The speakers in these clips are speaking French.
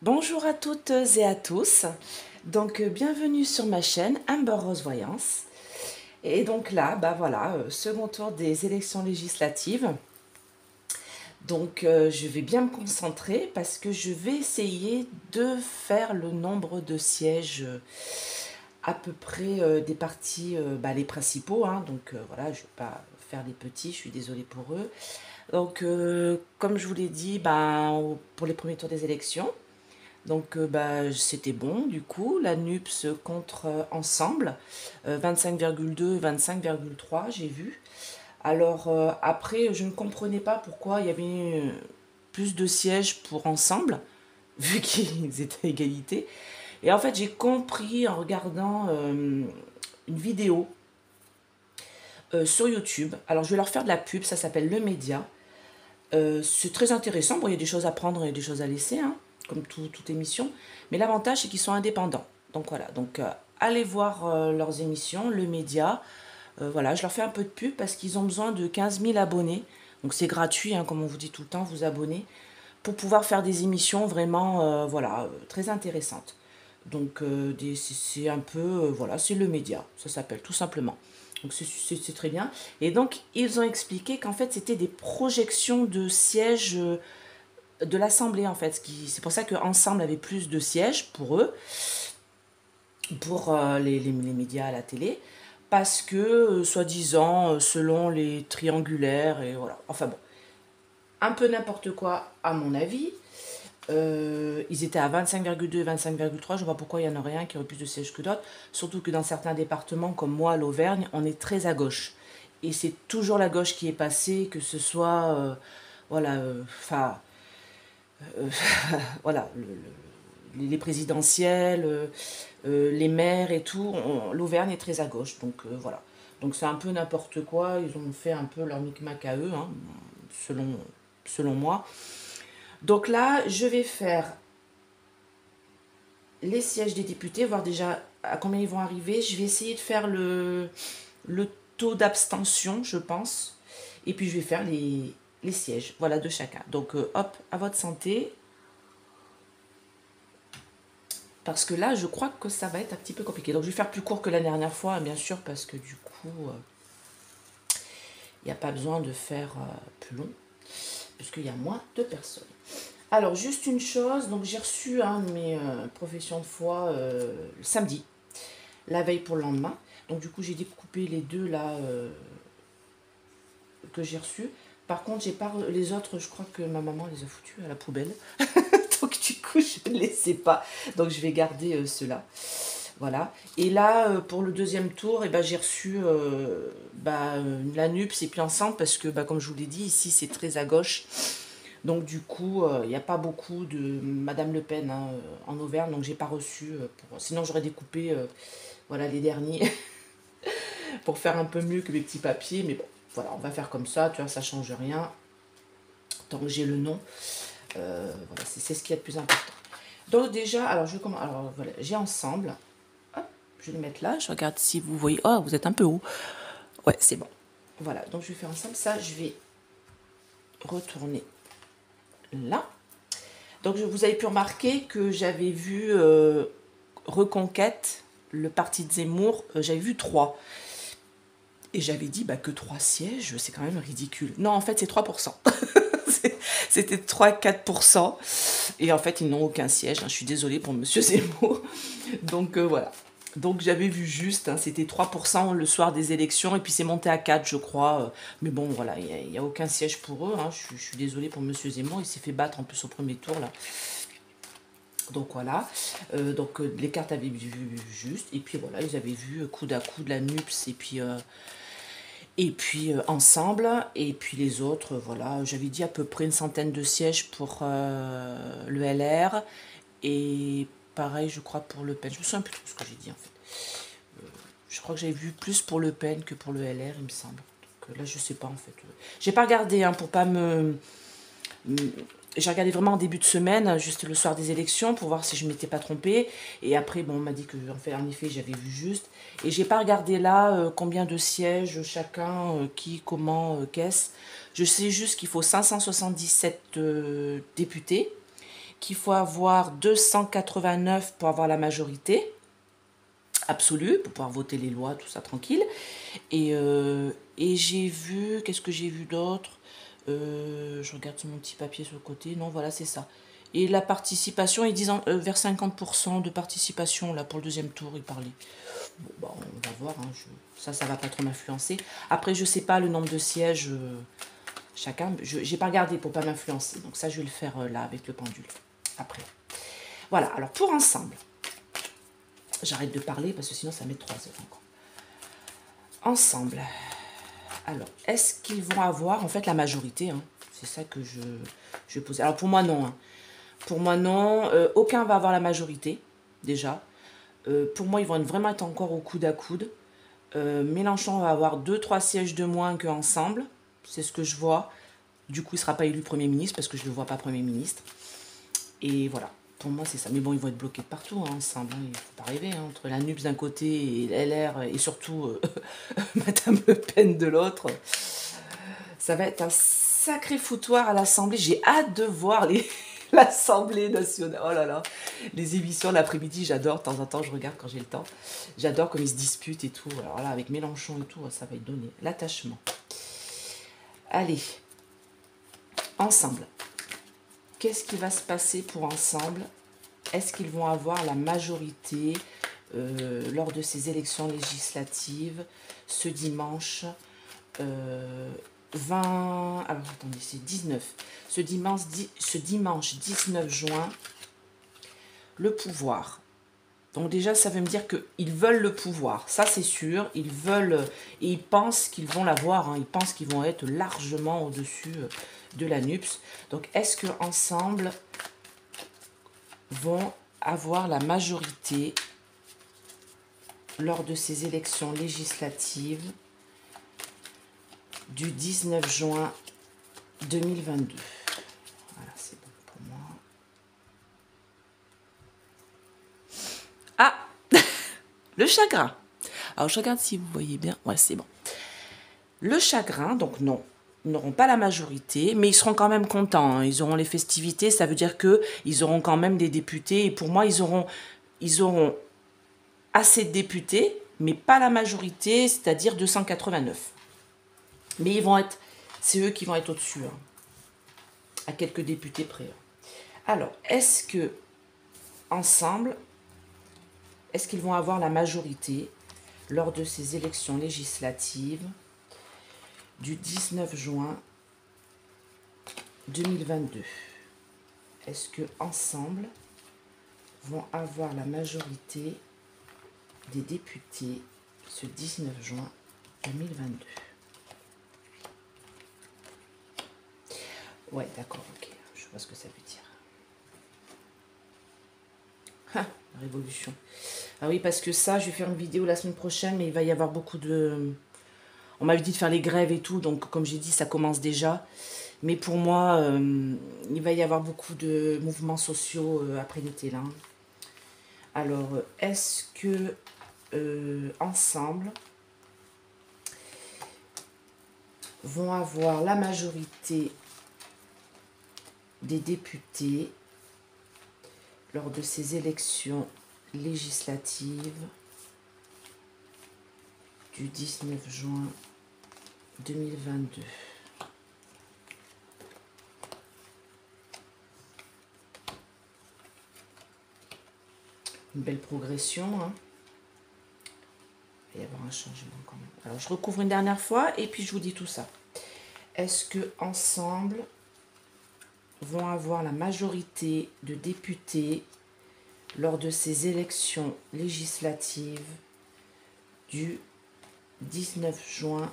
Bonjour à toutes et à tous. Bienvenue sur ma chaîne Amber Rose Voyance. Et donc là, bah voilà, second tour des élections législatives. Je vais bien me concentrer parce que je vais essayer de faire le nombre de sièges à peu près des partis, les principaux, hein. Voilà, je ne vais pas faire les petits, je suis désolée pour eux. Comme je vous l'ai dit, pour les premiers tours des élections, c'était bon, du coup, la NUPS contre Ensemble, 25,2, 25,3, j'ai vu. Après, je ne comprenais pas pourquoi il y avait plus de sièges pour Ensemble, vu qu'ils étaient à égalité. Et en fait, j'ai compris en regardant une vidéo sur YouTube. Alors, je vais leur faire de la pub, ça s'appelle Le Média. C'est très intéressant. Bon, il y a des choses à prendre et des choses à laisser, hein, comme toute émission. Mais l'avantage, c'est qu'ils sont indépendants. Donc voilà. Allez voir leurs émissions, le média. Voilà, je leur fais un peu de pub parce qu'ils ont besoin de 15 000 abonnés. Donc c'est gratuit, hein, comme on vous dit tout le temps, vous abonnez, pour pouvoir faire des émissions vraiment, très intéressantes. C'est un peu, voilà, c'est le média, ça s'appelle tout simplement. Donc c'est très bien. Et donc ils ont expliqué qu'en fait c'était des projections de sièges de l'Assemblée en fait. C'est pour ça qu'Ensemble avait plus de sièges pour eux, pour les médias à la télé, parce que soi-disant selon les triangulaires et voilà. Enfin bon, un peu n'importe quoi à mon avis. Ils étaient à 25,2 et 25,3. Je vois pourquoi il y en aurait un qui aurait plus de sièges que d'autres. Surtout que dans certains départements, comme moi, l'Auvergne, on est très à gauche. Et c'est toujours la gauche qui est passée, que ce soit, voilà, euh, voilà, les présidentielles, les maires et tout. L'Auvergne est très à gauche. Voilà. Donc c'est un peu n'importe quoi. Ils ont fait un peu leur micmac à eux, hein, selon moi. Donc là, je vais faire les sièges des députés, voir déjà à combien ils vont arriver. Je vais essayer de faire le taux d'abstention, je pense. Et puis je vais faire les sièges, voilà, de chacun. Hop, à votre santé. Parce que là, je crois que ça va être un petit peu compliqué. Donc je vais faire plus court que la dernière fois, bien sûr, parce que du coup, il n'y a pas besoin de faire plus long, puisqu'il y a moins de personnes. Alors, juste une chose, donc j'ai reçu mes professions de foi le samedi, la veille pour le lendemain. Donc du coup, j'ai découpé les deux là que j'ai reçus. Par contre, j'ai pas les autres, je crois que ma maman les a foutus à la poubelle. Donc du coup, je ne les sais pas. Donc je vais garder ceux-là. Voilà. Et là, pour le deuxième tour, j'ai reçu la NUPS et puis Ensemble parce que, comme je vous l'ai dit, ici c'est très à gauche. Donc du coup, il n'y a pas beaucoup de Madame Le Pen, hein, en Auvergne, donc j'ai pas reçu. Sinon j'aurais découpé voilà, les derniers pour faire un peu mieux que mes petits papiers. Mais bon, voilà, on va faire comme ça, tu vois, ça change rien. Tant que j'ai le nom, voilà, c'est ce qui est le plus important. Donc déjà, alors je commence. Alors voilà, j'ai Ensemble. Hop, je vais le mettre là. Je regarde si vous voyez. Oh, vous êtes un peu haut. Ouais, c'est bon. Voilà, donc je vais faire Ensemble. Ça, je vais retourner là. Donc vous avez pu remarquer que j'avais vu Reconquête, le parti de Zemmour, j'avais vu 3. Et j'avais dit que 3 sièges, c'est quand même ridicule. Non, en fait, c'est 3%. C'était 3-4%. Et en fait, ils n'ont aucun siège, hein. Je suis désolée pour Monsieur Zemmour. Voilà. Donc j'avais vu juste, hein, c'était 3% le soir des élections, et puis c'est monté à 4, je crois. Mais bon, voilà, il n'y a aucun siège pour eux, hein. Je suis désolée pour Monsieur Zemmour, il s'est fait battre en plus au premier tour, là. Donc voilà, les cartes avaient vu juste, et puis voilà, ils avaient vu coude à coude la NUPS, et puis Ensemble, et puis les autres, voilà, j'avais dit à peu près une centaine de sièges pour le LR, et pareil, je crois, pour Le Pen. Je me souviens plus trop ce que j'ai dit, en fait. Je crois que j'avais vu plus pour Le Pen que pour le LR, il me semble. Donc là, je sais pas, en fait. J'ai pas regardé, hein, pour pas me... J'ai regardé vraiment en début de semaine, juste le soir des élections, pour voir si je m'étais pas trompée. Et après, bon, on m'a dit que, en effet, j'avais vu juste. Et j'ai pas regardé là combien de sièges chacun, qui, comment, qu'est-ce. Je sais juste qu'il faut 577 députés, qu'il faut avoir 289 pour avoir la majorité absolue, pour pouvoir voter les lois, tout ça tranquille. Et j'ai vu, qu'est-ce que j'ai vu d'autre? Je regarde sur mon petit papier sur le côté. Non, voilà, c'est ça. Et la participation, ils disent vers 50% de participation là pour le deuxième tour, ils parlaient. Bon, bah, on va voir, hein, ça va pas trop m'influencer. Après, je sais pas le nombre de sièges, chacun, j'ai pas regardé pour pas m'influencer. Donc ça, je vais le faire là avec le pendule, après. Voilà, alors pour ensemble, j'arrête de parler parce que sinon ça met 3 heures encore. Ensemble, alors, est-ce qu'ils vont avoir, en fait, la majorité, hein, c'est ça que je pose. Alors pour moi, non. Hein. Pour moi, non. Aucun va avoir la majorité, déjà. Pour moi, ils vont vraiment être encore au coude à coude. Mélenchon va avoir 2-3 sièges de moins qu'ensemble. C'est ce que je vois. Du coup, il ne sera pas élu Premier ministre parce que je ne le vois pas Premier ministre. Et voilà. Pour moi, c'est ça. Mais bon, ils vont être bloqués de partout, hein, ensemble. Hein. Il ne faut pas rêver. Hein, entre la NUPS d'un côté et LR et surtout Madame Le Pen de l'autre. Ça va être un sacré foutoir à l'Assemblée. J'ai hâte de voir l'Assemblée nationale. Oh là là. Les émissions l'après-midi, j'adore. De temps en temps, je regarde quand j'ai le temps. J'adore comme ils se disputent et tout. Alors là, avec Mélenchon et tout, ça va être donné. L'attachement. Allez. Ensemble. Qu'est-ce qui va se passer pour Ensemble? Est-ce qu'ils vont avoir la majorité lors de ces élections législatives ce dimanche 20... Alors, attendez, c'est 19. Ce dimanche 19 juin, le pouvoir. Donc déjà, ça veut me dire qu'ils veulent le pouvoir. Ça, c'est sûr. Ils veulent... Et ils pensent qu'ils vont l'avoir. Hein. Ils pensent qu'ils vont être largement au-dessus de la NUPS. Donc, est-ce qu'ensemble vont avoir la majorité lors de ces élections législatives du 19 juin 2022. Voilà, c'est bon pour moi. Ah, le chagrin. Alors, je regarde si vous voyez bien. Ouais, c'est bon. Le chagrin, donc non, ils n'auront pas la majorité, mais ils seront quand même contents. Hein. Ils auront les festivités, ça veut dire qu'ils auront quand même des députés. Et pour moi, ils auront assez de députés, mais pas la majorité, c'est-à-dire 289. Mais ils vont être, c'est eux qui vont être au-dessus, hein, à quelques députés près. Alors, est-ce que Ensemble, est-ce qu'ils vont avoir la majorité lors de ces élections législatives du 19 juin 2022? Est-ce que Ensemble vont avoir la majorité des députés ce 19 juin 2022? Ouais, d'accord, ok. Je vois ce que ça veut dire. Ah, la révolution. Ah oui, parce que ça, je vais faire une vidéo la semaine prochaine, mais il va y avoir beaucoup de... On m'avait dit de faire les grèves et tout, donc comme j'ai dit, ça commence déjà. Mais pour moi, il va y avoir beaucoup de mouvements sociaux après l'été, là. Alors, est-ce que Ensemble vont avoir la majorité des députés lors de ces élections législatives du 19 juin 2022. Une belle progression, hein. Il va y avoir un changement quand même. Alors, je recouvre une dernière fois et puis je vous dis tout ça. Est-ce que Ensemble vont avoir la majorité de députés lors de ces élections législatives du 19 juin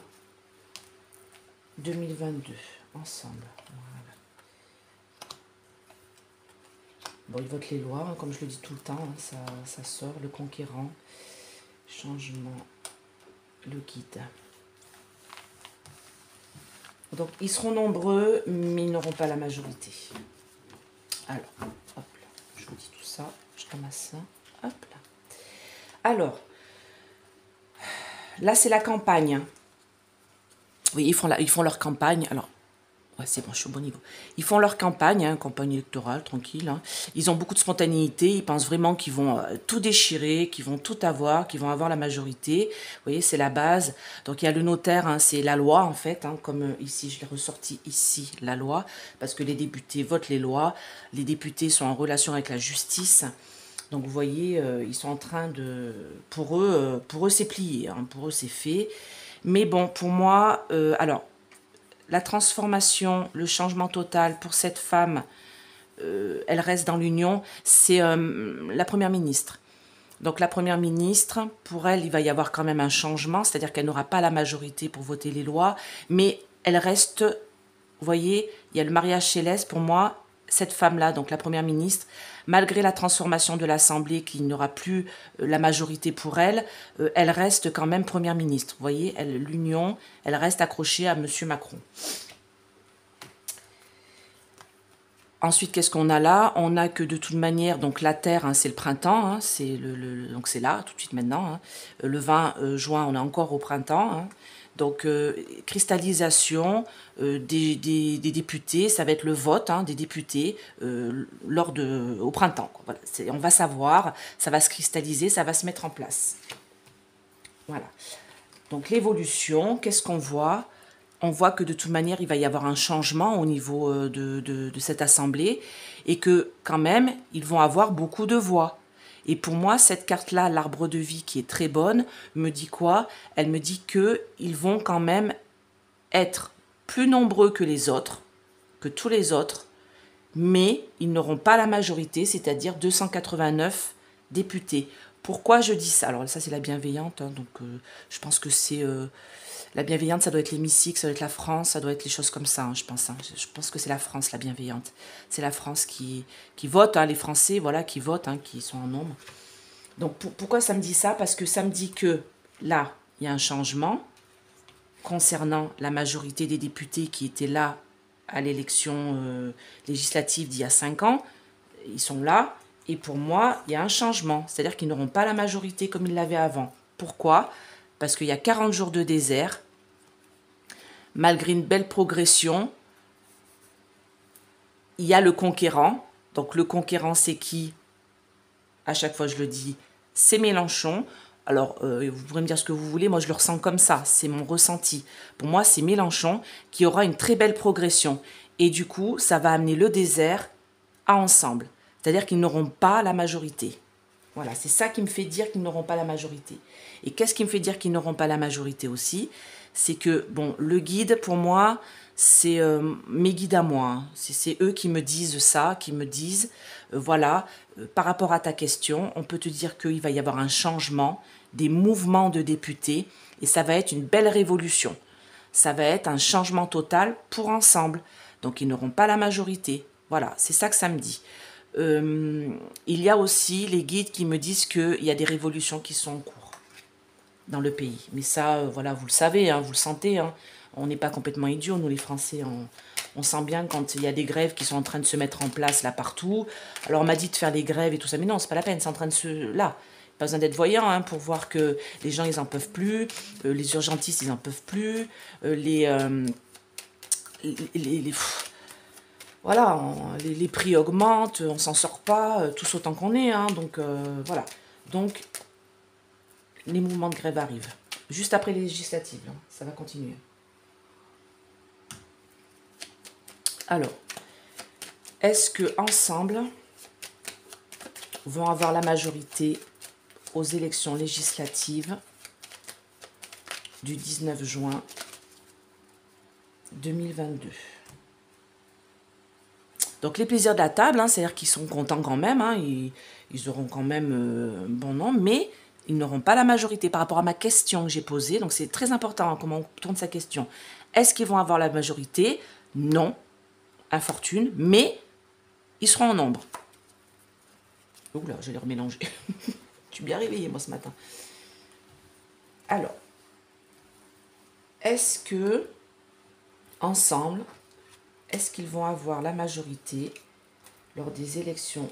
2022? Ensemble. Voilà. Bon, ils votent les lois, hein, comme je le dis tout le temps, hein, ça sort, le conquérant, changement, le guide. Donc, ils seront nombreux, mais ils n'auront pas la majorité. Alors, hop là, je vous dis tout ça, je ramasse ça, hop là. Alors, là, c'est la campagne. Oui, ils font leur campagne. Alors, Ouais, c'est bon, je suis au bon niveau. Ils font leur campagne, hein, campagne électorale, tranquille. Hein. Ils ont beaucoup de spontanéité. Ils pensent vraiment qu'ils vont tout déchirer, qu'ils vont tout avoir, qu'ils vont avoir la majorité. Vous voyez, c'est la base. Donc, il y a le notaire, hein, c'est la loi, en fait. Hein, comme ici, je l'ai ressorti ici, la loi. Parce que les députés votent les lois. Les députés sont en relation avec la justice. Donc, vous voyez, ils sont en train de... Pour eux c'est plié. Hein, pour eux, c'est fait. Mais bon, pour moi... alors, la transformation, le changement total pour cette femme, elle reste dans l'union, c'est la première ministre. Donc la première ministre, pour elle, il va y avoir quand même un changement, c'est-à-dire qu'elle n'aura pas la majorité pour voter les lois, mais elle reste, vous voyez, il y a le mariage céleste, pour moi, cette femme-là, donc la première ministre, malgré la transformation de l'Assemblée qui n'aura plus la majorité pour elle, elle reste quand même première ministre. Vous voyez, l'union, elle reste accrochée à M. Macron. Ensuite, qu'est-ce qu'on a là? On a que de toute manière, donc la Terre, hein, c'est le printemps, hein, donc c'est là, tout de suite maintenant. Hein. Le 20 juin, on est encore au printemps. Hein. Donc, cristallisation des députés, ça va être le vote hein, des députés au printemps. Voilà. On va savoir, ça va se cristalliser, ça va se mettre en place. Voilà. Donc, l'évolution, qu'est-ce qu'on voit? On voit que de toute manière, il va y avoir un changement au niveau de cette assemblée et que quand même, ils vont avoir beaucoup de voix. Et pour moi, cette carte-là, l'arbre de vie, qui est très bonne, me dit quoi? Elle me dit qu'ils vont quand même être plus nombreux que les autres, que tous les autres, mais ils n'auront pas la majorité, c'est-à-dire 289 députés. Pourquoi je dis ça? Alors ça, c'est la bienveillante, hein, donc je pense que c'est... la bienveillante, ça doit être l'hémicycle, ça doit être la France, ça doit être les choses comme ça, hein, je pense. Hein. Je pense que c'est la France, la bienveillante. C'est la France qui vote, hein, les Français, voilà, qui votent, hein, qui sont en nombre. Donc, pourquoi ça me dit ça? Parce que ça me dit que là, il y a un changement concernant la majorité des députés qui étaient là à l'élection législative d'il y a 5 ans. Ils sont là, et pour moi, il y a un changement. C'est-à-dire qu'ils n'auront pas la majorité comme ils l'avaient avant. Pourquoi? Parce qu'il y a 40 jours de désert, malgré une belle progression, il y a le conquérant. Donc le conquérant, c'est qui? À chaque fois, je le dis, c'est Mélenchon. Alors, vous pourrez me dire ce que vous voulez, moi je le ressens comme ça, c'est mon ressenti. Pour moi, c'est Mélenchon qui aura une très belle progression. Et du coup, ça va amener le désert à ensemble. C'est-à-dire qu'ils n'auront pas la majorité. Voilà, c'est ça qui me fait dire qu'ils n'auront pas la majorité. Et qu'est-ce qui me fait dire qu'ils n'auront pas la majorité aussi? C'est que, bon, le guide, pour moi, c'est mes guides à moi. Hein. C'est eux qui me disent ça, qui me disent, voilà, par rapport à ta question, on peut te dire qu'il va y avoir un changement, des mouvements de députés, et ça va être une belle révolution. Ça va être un changement total pour ensemble. Donc, ils n'auront pas la majorité. Voilà, c'est ça que ça me dit. Il y a aussi les guides qui me disent qu'il y a des révolutions qui sont en cours dans le pays. Mais ça, voilà, vous le savez, hein, vous le sentez. Hein. On n'est pas complètement idiots, nous les Français. On sent bien quand il y a des grèves qui sont en train de se mettre en place là partout. Alors on m'a dit de faire des grèves et tout ça, mais non, c'est pas la peine, c'est en train de se... Là, pas besoin d'être voyant hein, pour voir que les gens, ils en peuvent plus, les urgentistes, ils en peuvent plus, voilà, les prix augmentent, on s'en sort pas, tous autant qu'on est, hein, donc voilà. Donc, les mouvements de grève arrivent. Juste après les législatives, hein, ça va continuer. Alors, est-ce que ensemble vont avoir la majorité aux élections législatives du 19 juin 2022? Donc les plaisirs de la table, hein, c'est-à-dire qu'ils sont contents quand même, hein, ils auront quand même un bon nom, mais ils n'auront pas la majorité par rapport à ma question que j'ai posée. Donc c'est très important hein, comment on tourne sa question. Est-ce qu'ils vont avoir la majorité? Non, infortune, mais ils seront en nombre. Oula, je vais les remélanger. Je suis bien réveillée moi ce matin. Alors, est-ce que, ensemble, est-ce qu'ils vont avoir la majorité lors des élections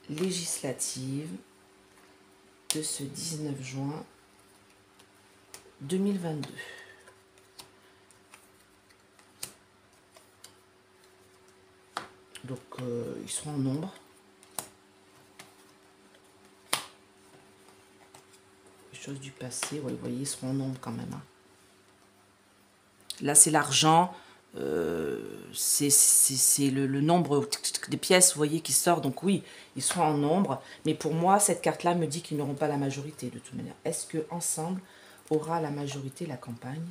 législatives de ce 19 juin 2022? Donc, ils seront en nombre. Les choses du passé, ouais, vous voyez, ils seront en nombre quand même. Hein. Là, c'est l'argent. C'est le nombre des pièces, vous voyez, qui sort. Donc oui, ils seront en nombre. Mais pour moi, cette carte-là me dit qu'ils n'auront pas la majorité de toute manière. Est-ce que ensemble aura la majorité la campagne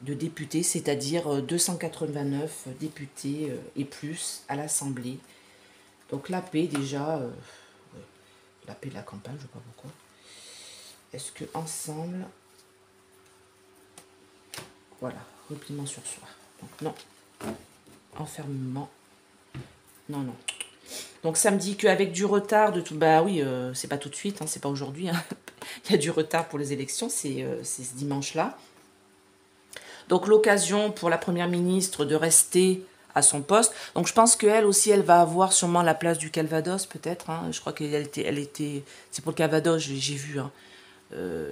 de députés, c'est-à-dire 289 députés et plus à l'Assemblée. Donc la paix déjà, ouais, la paix de la campagne, je ne sais pas pourquoi. Est-ce que ensemble, voilà, repliement sur soi. Donc non, enfermement, non, non. Donc ça me dit qu'avec du retard de tout, bah oui, c'est pas tout de suite, hein, c'est pas aujourd'hui. Hein. Il y a du retard pour les élections, c'est ce dimanche-là. Donc l'occasion pour la première ministre de rester à son poste. Donc je pense qu'elle aussi, elle va avoir sûrement la place du Calvados peut-être. Hein. Je crois qu'elle était, c'est pour le Calvados, j'ai vu hein,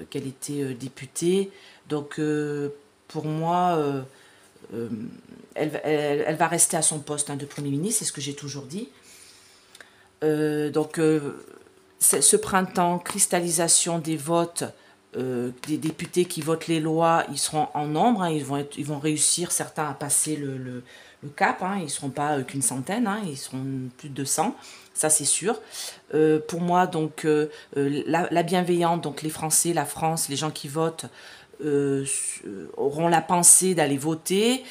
qu'elle était députée. Donc pour moi, elle va rester à son poste hein, de Premier ministre, c'est ce que j'ai toujours dit. Donc ce printemps, cristallisation des votes, des députés qui votent les lois, ils seront en nombre, hein, ils vont réussir certains à passer le cap, hein, ils ne seront pas qu'une centaine, hein, ils seront plus de 200, ça c'est sûr. Pour moi, donc, la bienveillante, donc les Français, la France, les gens qui votent, auront la pensée d'aller voter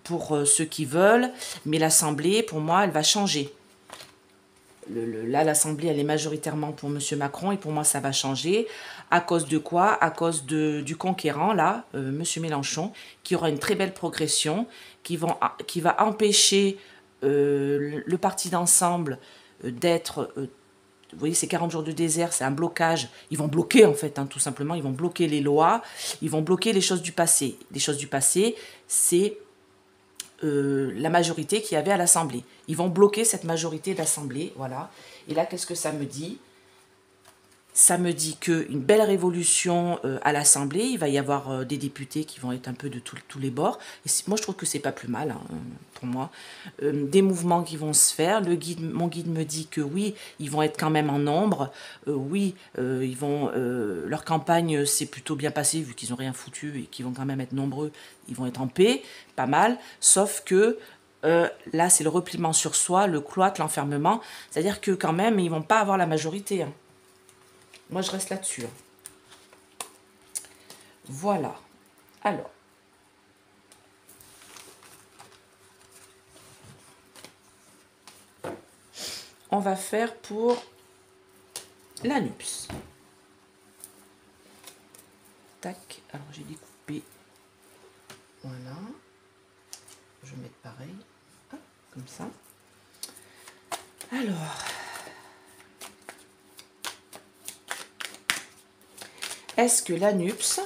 pour ceux qui veulent, mais l'Assemblée, pour moi, elle va changer. Là, l'Assemblée, elle est majoritairement pour M. Macron et pour moi, ça va changer. À cause de quoi? À cause du conquérant, là, M. Mélenchon, qui aura une très belle progression, qui va empêcher le parti d'ensemble d'être... vous voyez, ces 40 jours de désert, c'est un blocage. Ils vont bloquer, en fait, hein, tout simplement. Ils vont bloquer les lois. Ils vont bloquer les choses du passé. Les choses du passé, c'est... la majorité qu'il y avait à l'Assemblée. Ils vont bloquer cette majorité d'Assemblée, voilà. Et là, qu'est-ce que ça me dit? Ça me dit qu'une belle révolution à l'Assemblée, il va y avoir des députés qui vont être un peu de tous les bords. Et moi, je trouve que c'est pas plus mal, hein, pour moi. Des mouvements qui vont se faire. Mon guide me dit que oui, ils vont être quand même en nombre. Oui, ils vont, leur campagne s'est plutôt bien passée, vu qu'ils n'ont rien foutu et qu'ils vont quand même être nombreux. Ils vont être en paix, pas mal. Sauf que là, c'est le repliement sur soi, le cloître, l'enfermement. C'est-à-dire que quand même, ils vont pas avoir la majorité, hein. Moi, je reste là-dessus. Voilà. Alors. On va faire pour la NUPS. Tac. Alors, j'ai découpé. Voilà. Je vais mettre pareil. Hop, comme ça. Alors. Est-ce que la NUPS,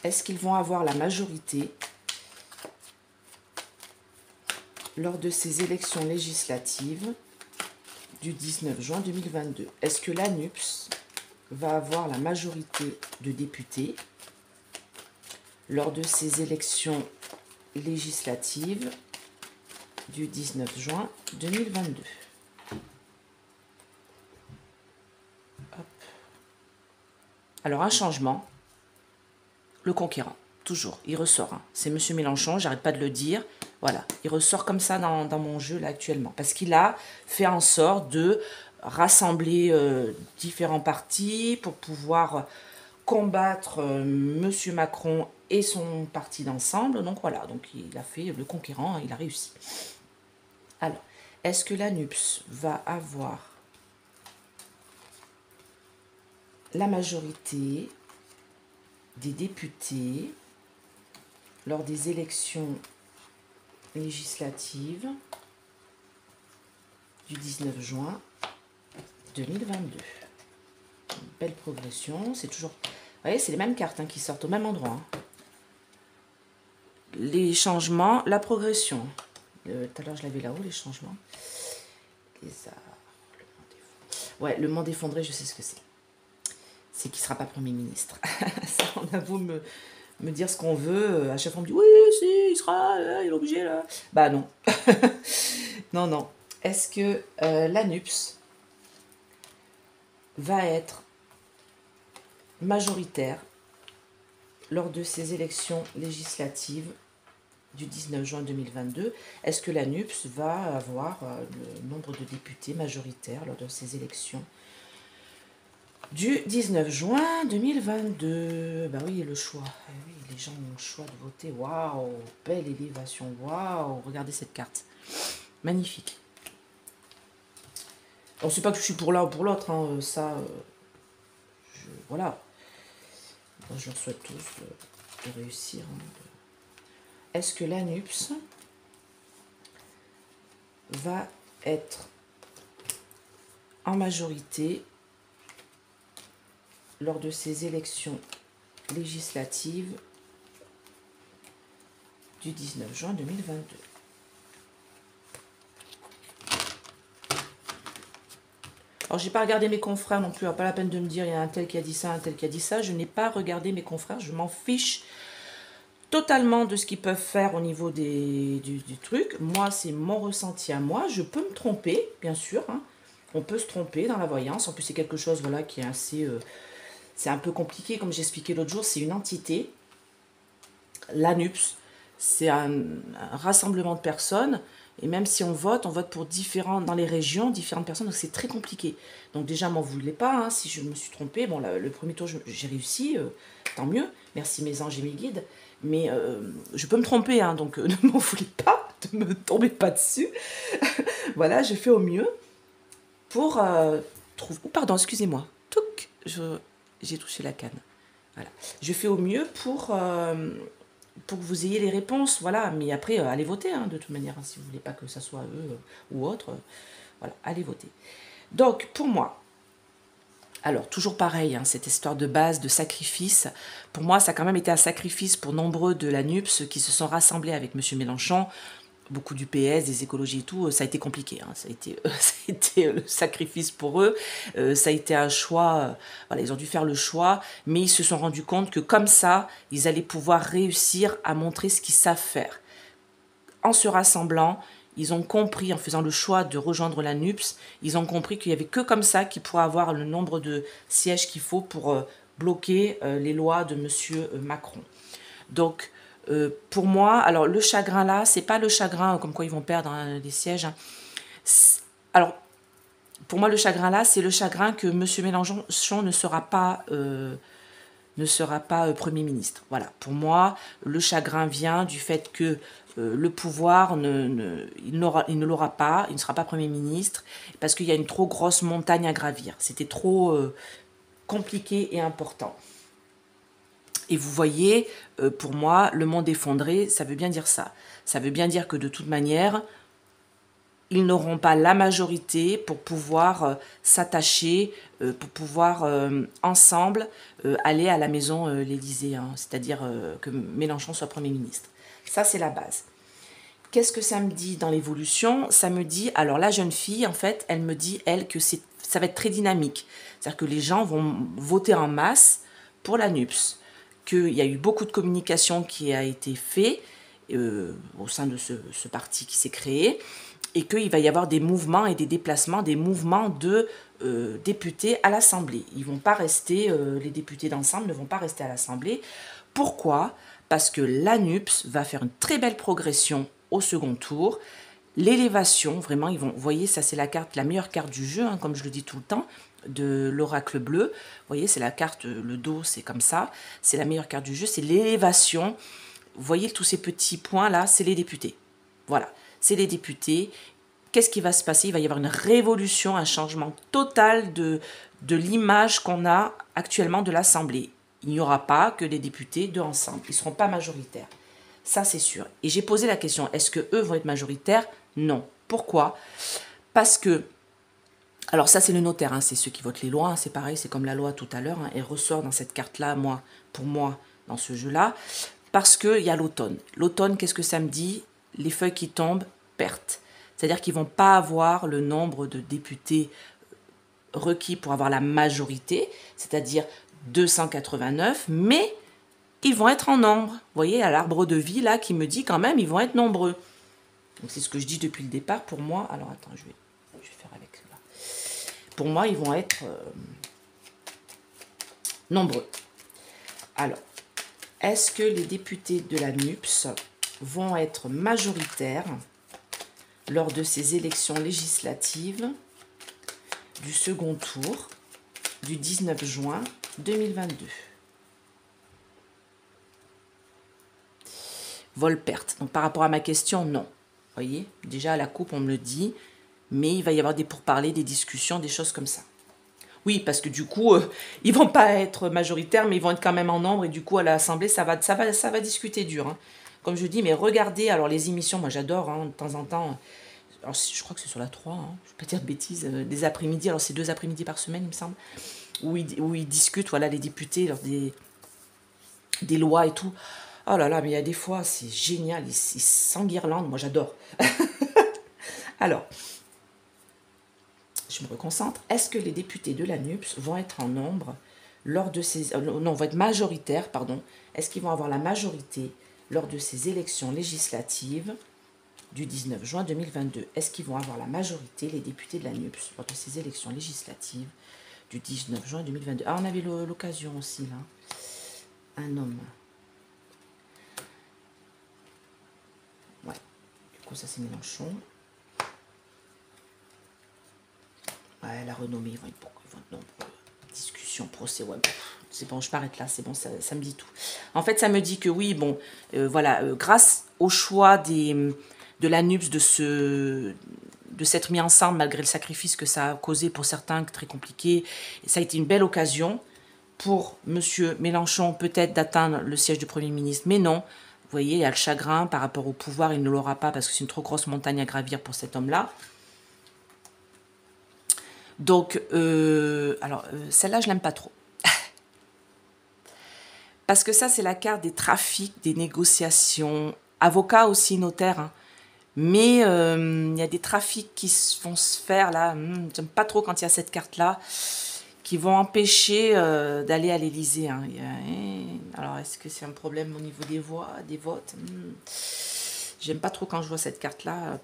est-ce qu'ils vont avoir la majorité lors de ces élections législatives du 19 juin 2022? Est-ce que la NUPS va avoir la majorité de députés lors de ces élections législatives du 19 juin 2022? Alors, un changement, le conquérant, toujours, il ressort. Hein. C'est M. Mélenchon, j'arrête pas de le dire. Voilà, il ressort comme ça dans mon jeu là actuellement. Parce qu'il a fait en sorte de rassembler différents partis pour pouvoir combattre M. Macron et son parti d'ensemble. Donc voilà, donc il a fait le conquérant, il a réussi. Alors, est-ce que la NUPS va avoir la majorité des députés lors des élections législatives du 19 juin 2022. Une belle progression, c'est toujours... Vous voyez, c'est les mêmes cartes hein, qui sortent au même endroit. Hein. Les changements, la progression. Tout à l'heure, je l'avais là-haut, les changements. Les arts, ouais, le monde effondré, je sais ce que c'est. C'est qu'il ne sera pas Premier ministre. Ça, on a beau me dire ce qu'on veut. À chaque fois, on me dit, oui, si, il est obligé là. Bah non. Non, non. Est-ce que l'ANUPS va être majoritaire lors de ces élections législatives du 19 juin 2022? Est-ce que l'ANUPS va avoir le nombre de députés majoritaires lors de ces élections du 19 juin 2022? Bah oui, le choix. Ah oui, les gens ont le choix de voter. Waouh, belle élévation. Waouh, regardez cette carte. Magnifique. On ne sait pas que je suis pour l'un ou pour l'autre, hein, ça, voilà. Moi, je leur souhaite tous de réussir. Hein. Est-ce que l'ANUPS va être en majorité lors de ces élections législatives du 19 juin 2022? Alors, j'ai pas regardé mes confrères non plus, pas la peine de me dire il y a un tel qui a dit ça, un tel qui a dit ça. Je n'ai pas regardé mes confrères, je m'en fiche totalement de ce qu'ils peuvent faire au niveau du truc. Moi, c'est mon ressenti à moi. Je peux me tromper, bien sûr. Hein. On peut se tromper dans la voyance. En plus, c'est quelque chose voilà, qui est assez... c'est un peu compliqué, comme j'expliquais l'autre jour. C'est une entité. L'ANUPS, c'est un rassemblement de personnes. Et même si on vote pour différents, dans les régions, différentes personnes, donc c'est très compliqué. Donc déjà, m'en voulez pas, hein, si je me suis trompée. Bon, le premier tour, j'ai réussi, tant mieux. Merci mes anges et mes guides. Mais je peux me tromper, hein, donc ne m'en voulez pas, ne me tombez pas dessus. Voilà, je fais au mieux pour trouver... Oh, pardon, excusez-moi. J'ai touché la canne. Voilà. Je fais au mieux pour que vous ayez les réponses, voilà. Mais après, allez voter, hein, de toute manière, hein, si vous ne voulez pas que ça soit eux ou autre. Voilà, allez voter. Donc, pour moi, alors, toujours pareil, hein, cette histoire de base, de sacrifice, pour moi, ça a quand même été un sacrifice pour nombreux de l'ANUPS qui se sont rassemblés avec M. Mélenchon, beaucoup du PS, des écologies et tout, ça a été compliqué, hein, ça a été le sacrifice pour eux, ça a été un choix, voilà, ils ont dû faire le choix, mais ils se sont rendus compte que comme ça, ils allaient pouvoir réussir à montrer ce qu'ils savent faire. En se rassemblant, ils ont compris, en faisant le choix de rejoindre la NUPS, ils ont compris qu'il n'y avait que comme ça qu'ils pourraient avoir le nombre de sièges qu'il faut pour bloquer les lois de M. Macron. Donc, pour moi, alors le chagrin là, c'est pas le chagrin comme quoi ils vont perdre hein, les sièges. Hein. Alors, pour moi, le chagrin là, c'est le chagrin que M. Mélenchon ne sera pas Premier ministre. Voilà, pour moi, le chagrin vient du fait que le pouvoir, il ne l'aura pas, il ne sera pas Premier ministre, parce qu'il y a une trop grosse montagne à gravir. C'était trop compliqué et important. Et vous voyez, pour moi, le monde effondré, ça veut bien dire ça. Ça veut bien dire que de toute manière, ils n'auront pas la majorité pour pouvoir s'attacher, pour pouvoir ensemble aller à la maison l'Élysée, hein, c'est-à-dire que Mélenchon soit Premier ministre. Ça, c'est la base. Qu'est-ce que ça me dit dans l'évolution? Ça me dit, alors la jeune fille, en fait, elle me dit, elle, que ça va être très dynamique. C'est-à-dire que les gens vont voter en masse pour la NUPS, qu'il y a eu beaucoup de communication qui a été faite au sein de ce parti qui s'est créé, et qu'il va y avoir des mouvements et des déplacements, des mouvements de députés à l'Assemblée. Ils vont pas rester, les députés d'ensemble ne vont pas rester à l'Assemblée. Pourquoi? Parce que l'ANUPS va faire une très belle progression au second tour. L'élévation, vraiment, ils vont, vous voyez, ça c'est la meilleure carte du jeu, hein, comme je le dis tout le temps, de l'oracle bleu. Vous voyez, c'est la carte, le dos, c'est comme ça. C'est la meilleure carte du jeu, c'est l'élévation. Vous voyez tous ces petits points là, c'est les députés. Voilà, c'est les députés. Qu'est-ce qui va se passer? Il va y avoir une révolution, un changement total de l'image qu'on a actuellement de l'Assemblée. Il n'y aura pas que les députés de ensemble. Ils ne seront pas majoritaires. Ça, c'est sûr. Et j'ai posé la question, est-ce qu'eux vont être majoritaires? Non. Pourquoi? Parce que, alors ça, c'est le notaire, hein, c'est ceux qui votent les lois, hein, c'est pareil, c'est comme la loi tout à l'heure, hein, elle ressort dans cette carte-là, pour moi, dans ce jeu-là, parce qu'il y a l'automne. L'automne, qu'est-ce que ça me dit? Les feuilles qui tombent, perte. C'est-à-dire qu'ils ne vont pas avoir le nombre de députés requis pour avoir la majorité, c'est-à-dire 289, mais ils vont être en nombre. Vous voyez, à l'arbre de vie, là, qui me dit quand même, ils vont être nombreux. Donc, c'est ce que je dis depuis le départ. Pour moi, alors, attends, je vais faire avec là. Pour moi, ils vont être nombreux. Alors, est-ce que les députés de la NUPS vont être majoritaires lors de ces élections législatives du second tour du 19 juin 2022? Vol-perte. Donc, par rapport à ma question, non. Vous voyez, déjà à la coupe, on me le dit, mais il va y avoir des pourparlers, des discussions, des choses comme ça. Oui, parce que du coup, ils vont pas être majoritaires, mais ils vont être quand même en nombre, et du coup, à l'Assemblée, ça va discuter dur. Hein. Comme je dis, mais regardez, alors les émissions, moi j'adore, hein, de temps en temps, alors, je crois que c'est sur la 3, hein, je ne vais pas dire de bêtises, des après-midi, alors c'est 2 après-midi par semaine, il me semble, où ils discutent, voilà, les députés, lors des lois et tout. Oh là là, mais il y a des fois, c'est génial, ils s'enguirlandent, moi j'adore. Alors, je me reconcentre. Est-ce que les députés de la NUPS vont être en nombre lors de ces... non, vont être majoritaires, pardon. Est-ce qu'ils vont avoir la majorité lors de ces élections législatives du 19 juin 2022? Est-ce qu'ils vont avoir la majorité, les députés de la NUPS, lors de ces élections législatives du 19 juin 2022? Ah, on avait l'occasion aussi, là. Un homme. Ouais. Du coup, ça, c'est Mélenchon. Ouais, la renommée, ils vont être nombreux. Discussion, procès, ouais. C'est bon, je m'arrête là, c'est bon, ça me dit tout. En fait, ça me dit que oui, bon, voilà, grâce au choix de la NUPS de s'être mis ensemble, malgré le sacrifice que ça a causé pour certains, très compliqué, ça a été une belle occasion pour M. Mélenchon, peut-être d'atteindre le siège du Premier ministre, mais non. Vous voyez, il y a le chagrin par rapport au pouvoir, il ne l'aura pas parce que c'est une trop grosse montagne à gravir pour cet homme-là. Donc, celle-là, je l'aime pas trop. Parce que ça, c'est la carte des trafics, des négociations, avocats aussi, notaires. Hein. Mais il y a des trafics qui vont se faire, là, j'aime pas trop quand il y a cette carte-là, qui vont empêcher d'aller à l'Élysée. Hein. Alors, est-ce que c'est un problème au niveau des voix, des votes? J'aime pas trop quand je vois cette carte-là.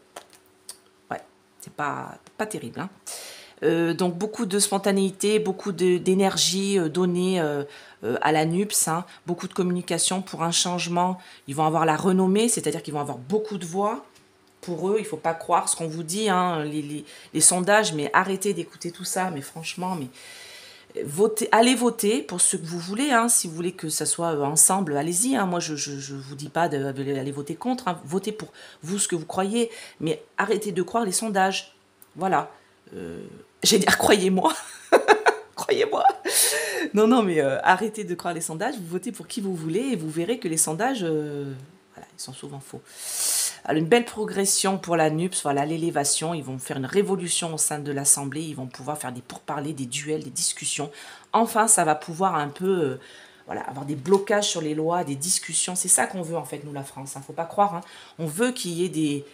Ouais, c'est pas terrible, hein. Donc beaucoup de spontanéité, beaucoup d'énergie donnée à la NUPS, hein, beaucoup de communication pour un changement. Ils vont avoir la renommée, c'est-à-dire qu'ils vont avoir beaucoup de voix. Pour eux, il ne faut pas croire ce qu'on vous dit, hein, les sondages, mais arrêtez d'écouter tout ça, mais franchement, votez, allez voter pour ce que vous voulez, hein, si vous voulez que ça soit ensemble, allez-y, hein, moi je vous dis pas d'aller voter contre, hein, votez pour vous ce que vous croyez, mais arrêtez de croire les sondages, voilà. J'ai dit, croyez-moi, croyez-moi. Non, mais arrêtez de croire les sondages, vous votez pour qui vous voulez et vous verrez que les sondages, voilà, ils sont souvent faux. Alors, une belle progression pour la NUPS, voilà, l'élévation, ils vont faire une révolution au sein de l'Assemblée, ils vont pouvoir faire des pourparlers, des duels, des discussions. Enfin, ça va pouvoir un peu, voilà, avoir des blocages sur les lois, des discussions. C'est ça qu'on veut en fait, nous, la France, hein, faut pas croire. Hein. On veut qu'il y ait des...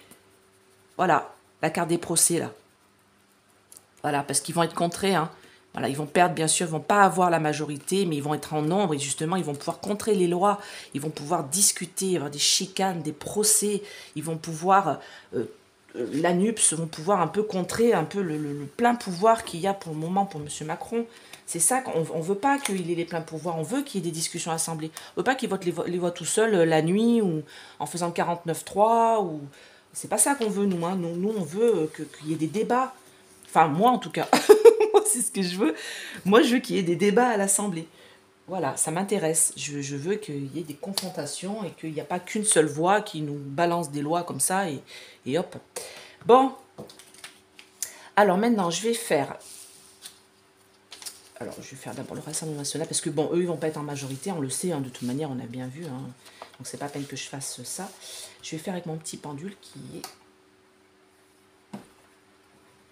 Voilà, la carte des procès, là. Voilà, parce qu'ils vont être contrés, hein. Voilà, ils vont perdre, bien sûr, ils ne vont pas avoir la majorité, mais ils vont être en nombre et justement, ils vont pouvoir contrer les lois, ils vont pouvoir discuter, avoir des chicanes, des procès, ils vont pouvoir, la NUPS vont pouvoir un peu contrer un peu le plein pouvoir qu'il y a pour le moment pour M. Macron. C'est ça qu'on ne veut pas qu'il ait les pleins pouvoirs, on veut qu'il y ait des discussions à l'Assemblée. On ne veut pas qu'il vote les voix tout seul la nuit ou en faisant le 49-3 ou... C'est pas ça qu'on veut, nous. Hein. Nous, on veut qu'il y ait des débats. Enfin, moi, en tout cas. Moi, c'est ce que je veux. Moi, je veux qu'il y ait des débats à l'Assemblée. Voilà, ça m'intéresse. Je veux qu'il y ait des confrontations et qu'il n'y a pas qu'une seule voix qui nous balance des lois comme ça et hop. Bon. Alors, maintenant, je vais faire... Alors, je vais faire d'abord le Rassemblement national parce que, bon, eux, ils vont pas être en majorité. On le sait, hein, de toute manière, on a bien vu. Hein. Donc, c'est pas la peine que je fasse ça. Je vais faire avec mon petit pendule qui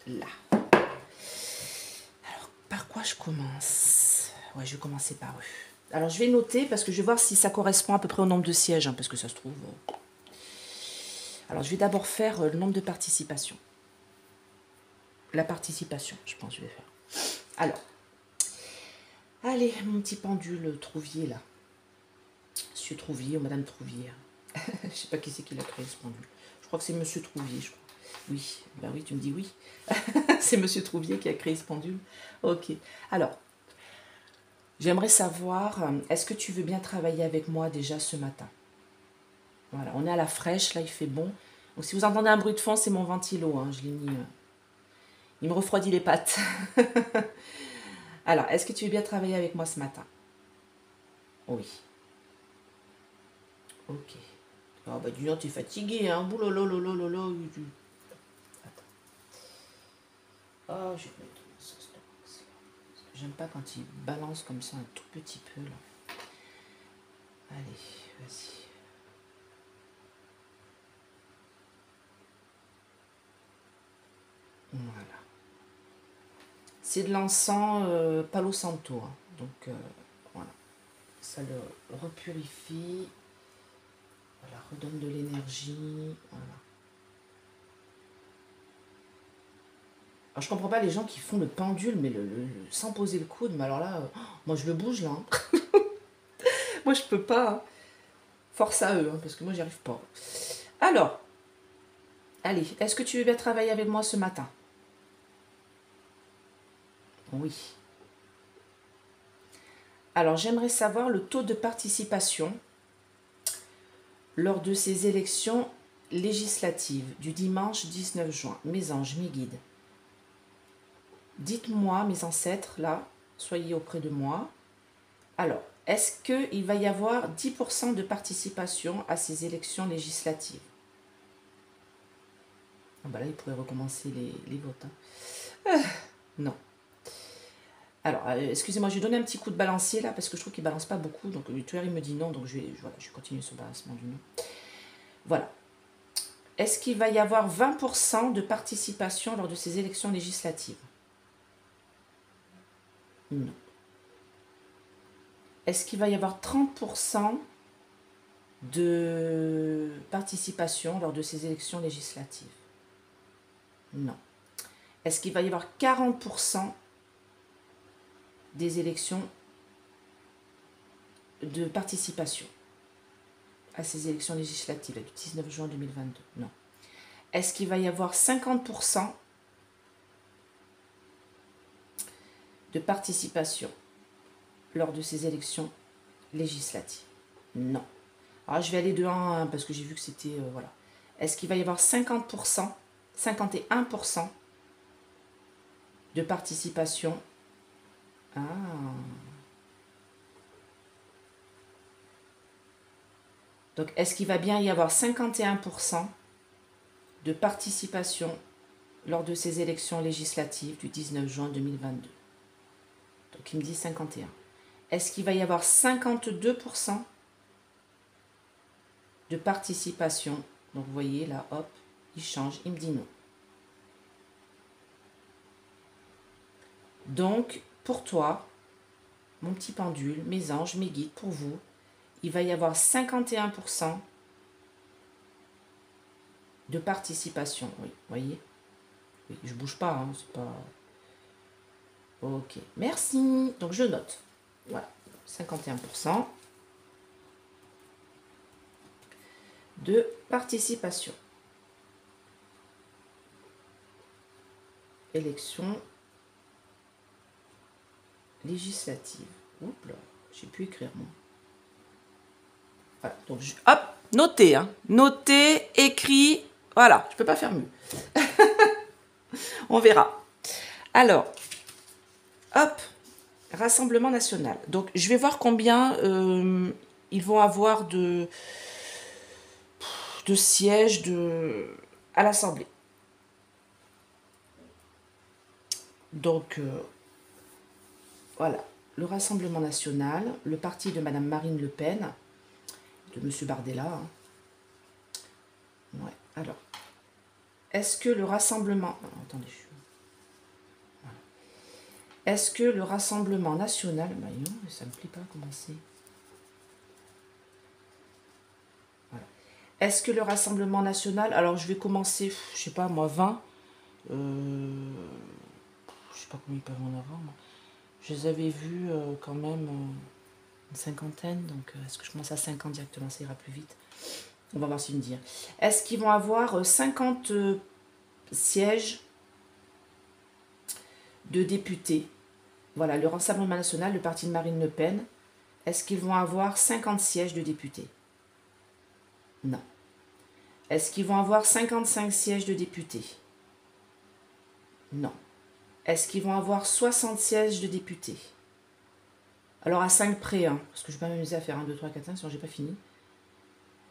est là. Alors, par quoi je commence? Ouais, je vais commencer par eux. Alors, je vais noter parce que je vais voir si ça correspond à peu près au nombre de sièges, hein, parce que ça se trouve... Alors, je vais d'abord faire le nombre de participations. La participation, je pense que je vais faire. Alors, allez, mon petit pendule trouvier, là. Monsieur Trouvier ou Madame Trouvier. Je sais pas qui c'est qui l'a créé ce pendule. Je crois que c'est Monsieur Trouvier, je crois. Oui, ben oui, tu me dis oui. C'est Monsieur Trouvier qui a créé ce pendule. Ok. Alors, j'aimerais savoir, est-ce que tu veux bien travailler avec moi déjà ce matin? Voilà, on est à la fraîche, là il fait bon. Donc si vous entendez un bruit de fond, c'est mon ventilo, hein, je l'ai mis. Il me refroidit les pattes. Alors, est-ce que tu veux bien travailler avec moi ce matin? Oui. Ok. Ah bah dis donc, tu es fatigué, hein. Boulolololololo. Attends. Oh, je vais mettre une sauce de max, là. Parce que j'aime pas quand il balance comme ça un tout petit peu, là. Allez, vas-y. Voilà. C'est de l'encens Palo Santo, hein. Donc, voilà. Ça le repurifie. Voilà, redonne de l'énergie. Voilà. Alors, je comprends pas les gens qui font le pendule, mais sans poser le coude. Mais alors là, moi je le bouge là, hein. Moi je peux pas, hein. Force à eux, hein, parce que moi j'y arrive pas. Alors, allez, est-ce que tu veux bien travailler avec moi ce matin? Oui. Alors, j'aimerais savoir le taux de participation lors de ces élections législatives du dimanche 19 juin. Mes anges, mes guides. Dites-moi, mes ancêtres, là, soyez auprès de moi. Alors, est-ce qu'il va y avoir 10% de participation à ces élections législatives? Ah bah là, il pourrait recommencer les votes, hein. Non. Alors, excusez-moi, je vais donner un petit coup de balancier là, parce que je trouve qu'il ne balance pas beaucoup. Donc, le tueur, il me dit non, donc voilà, je vais continuer ce balancement du non. Voilà. Est-ce qu'il va y avoir 20% de participation lors de ces élections législatives? Non. Est-ce qu'il va y avoir 30% de participation lors de ces élections législatives? Non. Est-ce qu'il va y avoir 40% des élections de participation à ces élections législatives du 19 juin 2022? Non. Est-ce qu'il va y avoir 50% de participation lors de ces élections législatives? Non. Alors je vais aller de 1 à 1 parce que j'ai vu que c'était... voilà. Est-ce qu'il va y avoir 50%, 51% de participation? Ah. Donc, est-ce qu'il va bien y avoir 51% de participation lors de ces élections législatives du 19 juin 2022? Donc, il me dit 51. Est-ce qu'il va y avoir 52% de participation? Donc, vous voyez, là, hop, il change, il me dit non. Donc, pour toi, mon petit pendule, mes anges, mes guides, pour vous, il va y avoir 51% de participation. Oui, vous voyez? Oui, je bouge pas, hein, c'est pas... Ok, merci. Donc, je note. Voilà, 51% de participation. Élection législative. Oups là, j'ai pu écrire moi. Voilà, donc hop, notez, hein. Notez, écrit, voilà, je peux pas faire mieux. On verra. Alors, hop, Rassemblement national. Donc, je vais voir combien ils vont avoir de sièges à l'Assemblée. Donc, voilà, le Rassemblement national, le parti de Madame Marine Le Pen, de Monsieur Bardella. Hein. Ouais, alors, est-ce que le Rassemblement... Non, attendez, voilà. Est-ce que le Rassemblement national... Bah non, ça ne me plaît pas comment c'est. Voilà. Est-ce que le Rassemblement national... Alors, je vais commencer, je sais pas, moi, 20. Je sais pas combien ils peuvent en avoir, moi. Je les avais vus quand même... une cinquantaine, donc est-ce que je commence à 50 directement, ça ira plus vite. On va voir s'ils me disent. Est-ce qu'ils vont avoir 50 sièges de députés? Voilà, le Rassemblement national, le parti de Marine Le Pen, est-ce qu'ils vont avoir 50 sièges de députés? Non. Est-ce qu'ils vont avoir 55 sièges de députés? Non. Est-ce qu'ils vont avoir 60 sièges de députés? Alors à 5 près, hein, parce que je ne vais pas m'amuser à faire 1, 2, 3, 4, 5, sinon j'ai pas fini.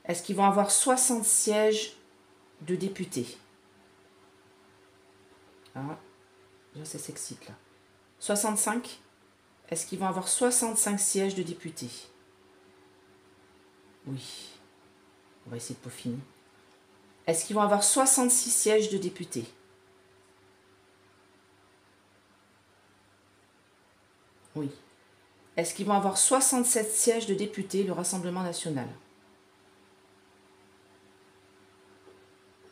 Est-ce qu'ils vont avoir 60 sièges de députés? Ah, là ça s'excite là. 65? Est-ce qu'ils vont avoir 65 sièges de députés? Oui. On va essayer de peaufiner. Est-ce qu'ils vont avoir 66 sièges de députés? Oui. Est-ce qu'ils vont avoir 67 sièges de députés, le Rassemblement national?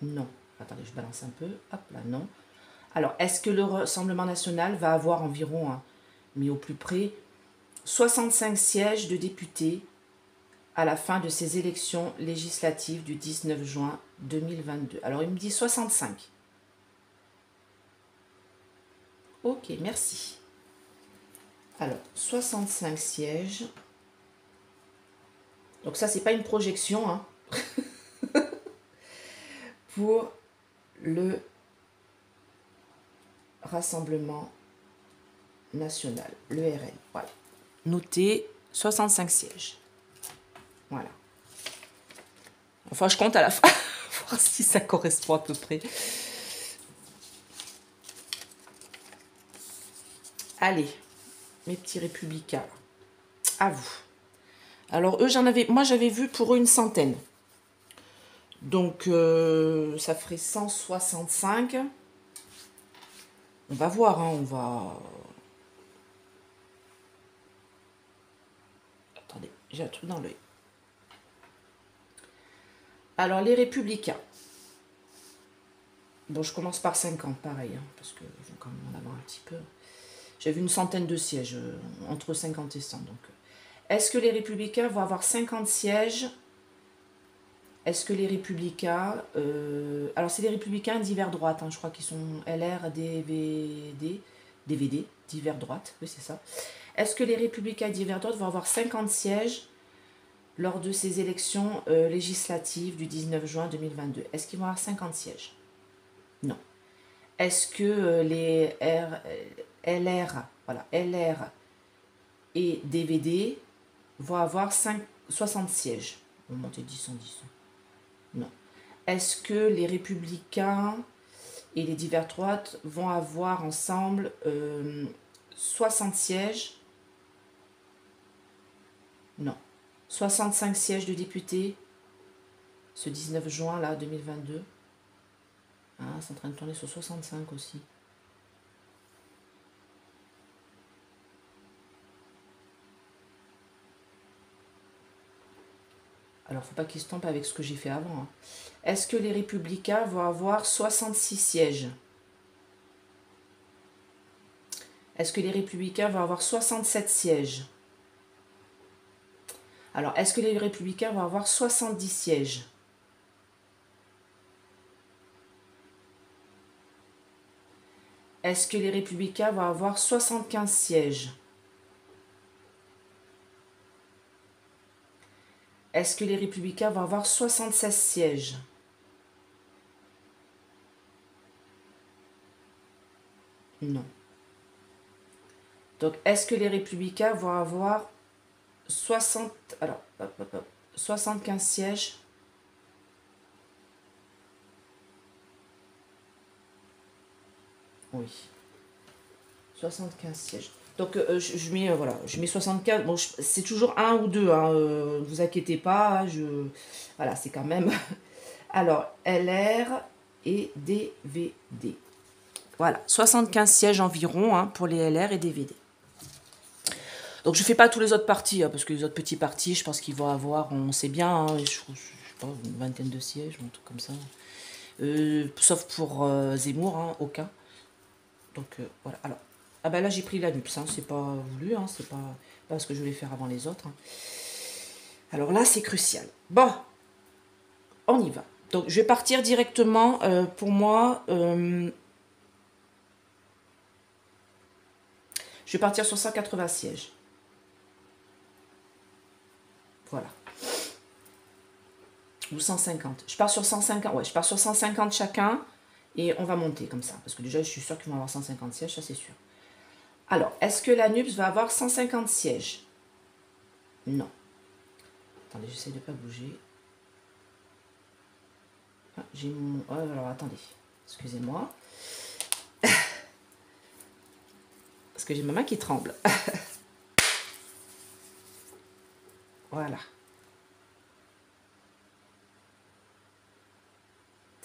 Non. Attendez, je balance un peu. Hop là, non. Alors, est-ce que le Rassemblement national va avoir environ, hein, mais au plus près, 65 sièges de députés à la fin de ces élections législatives du 19 juin 2022? Alors, il me dit 65. Ok, merci. Alors, 65 sièges. Donc ça, c'est pas une projection, hein, pour le Rassemblement national, le RN. Voilà. Notez 65 sièges. Voilà. Enfin, je compte à la fin, voir si ça correspond à peu près. Allez, mes petits républicains, à vous. Alors, eux, moi, j'avais vu pour eux une centaine. Donc, ça ferait 165. On va voir, hein, on va... Attendez, j'ai un truc dans l'œil. Alors, les républicains. Bon, je commence par 50, pareil, hein, parce que je vais quand même en avoir un petit peu. J'ai vu une centaine de sièges, entre 50 et 100. Donc, est-ce que les républicains vont avoir 50 sièges? Est-ce que les républicains... alors, c'est les républicains divers droite, hein, je crois qu'ils sont LR, DVD, divers droite, oui, c'est ça. Est-ce que les républicains divers droite vont avoir 50 sièges lors de ces élections législatives du 19 juin 2022? Est-ce qu'ils vont avoir 50 sièges? Non. Est-ce que les LR, voilà, LR et DVD vont avoir 60 sièges? On va monter 10 en 10. Non. Est-ce que les républicains et les divers droites vont avoir ensemble 60 sièges? Non. 65 sièges de députés ce 19 juin là 2022. Ah, c'est en train de tourner sur 65 aussi. Alors, faut pas qu'ils se trompent avec ce que j'ai fait avant, hein. Est-ce que les républicains vont avoir 66 sièges? Est-ce que les républicains vont avoir 67 sièges? Alors, est-ce que les républicains vont avoir 70 sièges? Est-ce que les républicains vont avoir 75 sièges? Est-ce que les républicains vont avoir 76 sièges? Non. Donc, est-ce que les républicains vont avoir 75 sièges? Oui. 75 sièges. Donc, je mets, voilà, je mets 75. Bon, c'est toujours un ou deux, hein, ne vous inquiétez pas. Voilà, c'est quand même... Alors, LR et DVD. Voilà, 75 sièges environ, hein, pour les LR et DVD. Donc, je ne fais pas tous les autres partis, hein, parce que les autres petits partis, je pense qu'ils vont avoir, on sait bien, hein, je sais pas, une vingtaine de sièges, un truc comme ça. Sauf pour Zemmour, hein, aucun. Donc, voilà. Alors, ah ben là, j'ai pris la NUPS, hein, c'est pas voulu, hein, c'est pas... parce que je vais faire avant les autres. Hein. Alors là, c'est crucial. Bon, on y va. Donc, je vais partir directement, pour moi, je vais partir sur 180 sièges. Voilà. Ou 150. Je pars sur 150, ouais, je pars sur 150 chacun, et on va monter comme ça, parce que déjà, je suis sûre qu'ils vont avoir 150 sièges, ça c'est sûr. Alors, est-ce que la NUPS va avoir 150 sièges? Non. Attendez, j'essaie de ne pas bouger. Ah, j'ai mon... Oh, alors, attendez. Excusez-moi. Parce que j'ai ma main qui tremble. Voilà.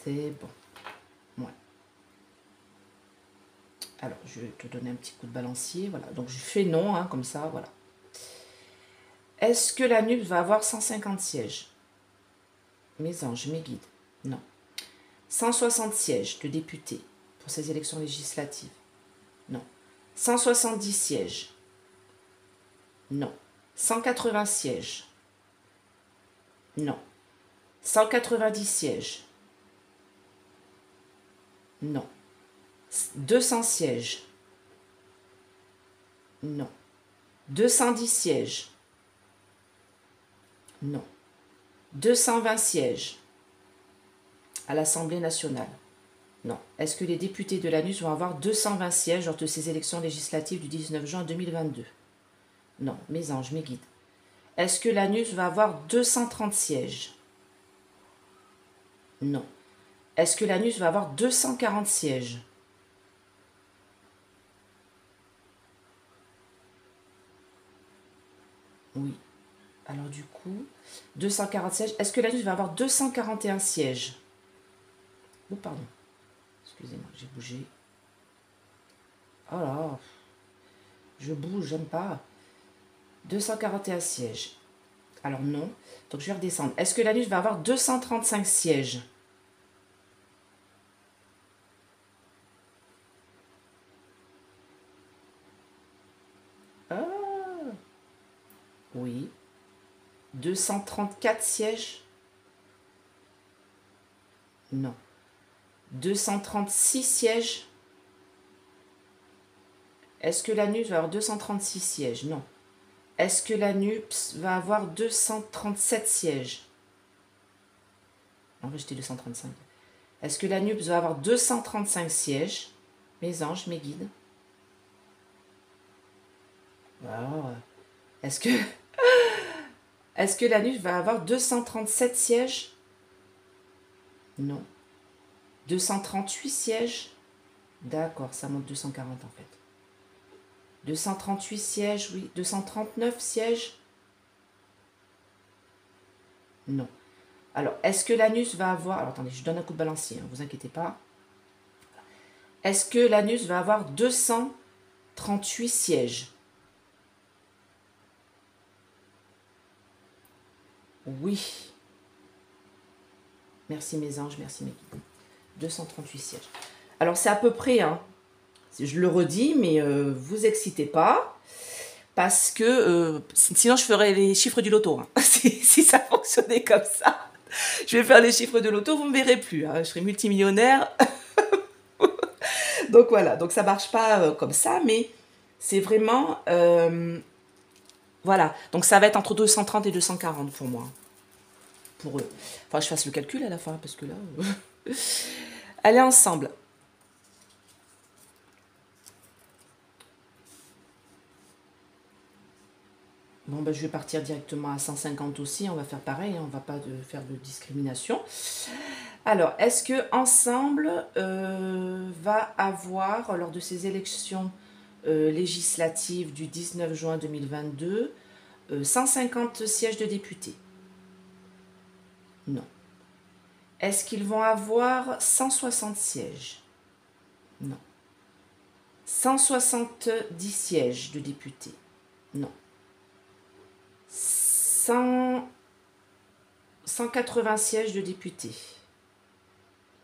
C'est bon. Ouais. Alors, je vais te donner un petit coup de balancier. Voilà. Donc, je fais non, hein, comme ça, voilà. Est-ce que la NUPS va avoir 150 sièges? Mes anges, mes guides. Non. 160 sièges de députés pour ces élections législatives. Non. 170 sièges. Non. 180 sièges. Non. 190 sièges. Non. 200 sièges. Non. 210 sièges. Non. 220 sièges à l'Assemblée nationale. Non. Est-ce que les députés de l'ANUS vont avoir 220 sièges lors de ces élections législatives du 19 juin 2022? Non. Mes anges, mes guides. Est-ce que l'ANUS va avoir 230 sièges? Non. Est-ce que l'ANUS va avoir 240 sièges? Oui. Alors du coup, 240 sièges. Est-ce que l'ANUS va avoir 241 sièges? Oh, pardon. Excusez-moi, j'ai bougé. Oh là, je bouge, j'aime pas. 241 sièges. Alors non. Donc je vais redescendre. Est-ce que l'ANUS va avoir 235 sièges? Ah, oui. 234 sièges? Non. 236 sièges? Est-ce que l'ANUS va avoir 236 sièges? Non. Est-ce que l'ANUPS va avoir 237 sièges? En vrai, j'étais 235. Est-ce que l'ANUPS va avoir 235 sièges? Mes anges, mes guides. Alors, est-ce que... Est-ce que l'ANUPS va avoir 237 sièges? Non. 238 sièges? D'accord, ça monte 240 en fait. 238 sièges, oui. 239 sièges? Non. Alors, est-ce que l'ANUS va avoir... Alors, attendez, je donne un coup de balancier, hein, vous inquiétez pas. Est-ce que l'ANUS va avoir 238 sièges? Oui. Merci mes anges, merci mes guides. 238 sièges. Alors, c'est à peu près, hein, je le redis, mais vous excitez pas. Parce que sinon, je ferais les chiffres du loto. Hein. Si ça fonctionnait comme ça. Je vais faire les chiffres de l'auto, vous ne me verrez plus. Hein. Je serai multimillionnaire. Donc voilà, donc ça ne marche pas comme ça, mais c'est vraiment... voilà, donc ça va être entre 230 et 240 pour moi. Pour eux. Enfin, je fasse le calcul à la fin, parce que là... Allez, ensemble. Bon, ben, je vais partir directement à 150 aussi. On va faire pareil, hein, on ne va pas faire de discrimination. Alors, est-ce que Ensemble va avoir, lors de ces élections législatives du 19 juin 2022, 150 sièges de députés? Non. Est-ce qu'ils vont avoir 160 sièges? Non. 170 sièges de députés? Non. 180 sièges de députés?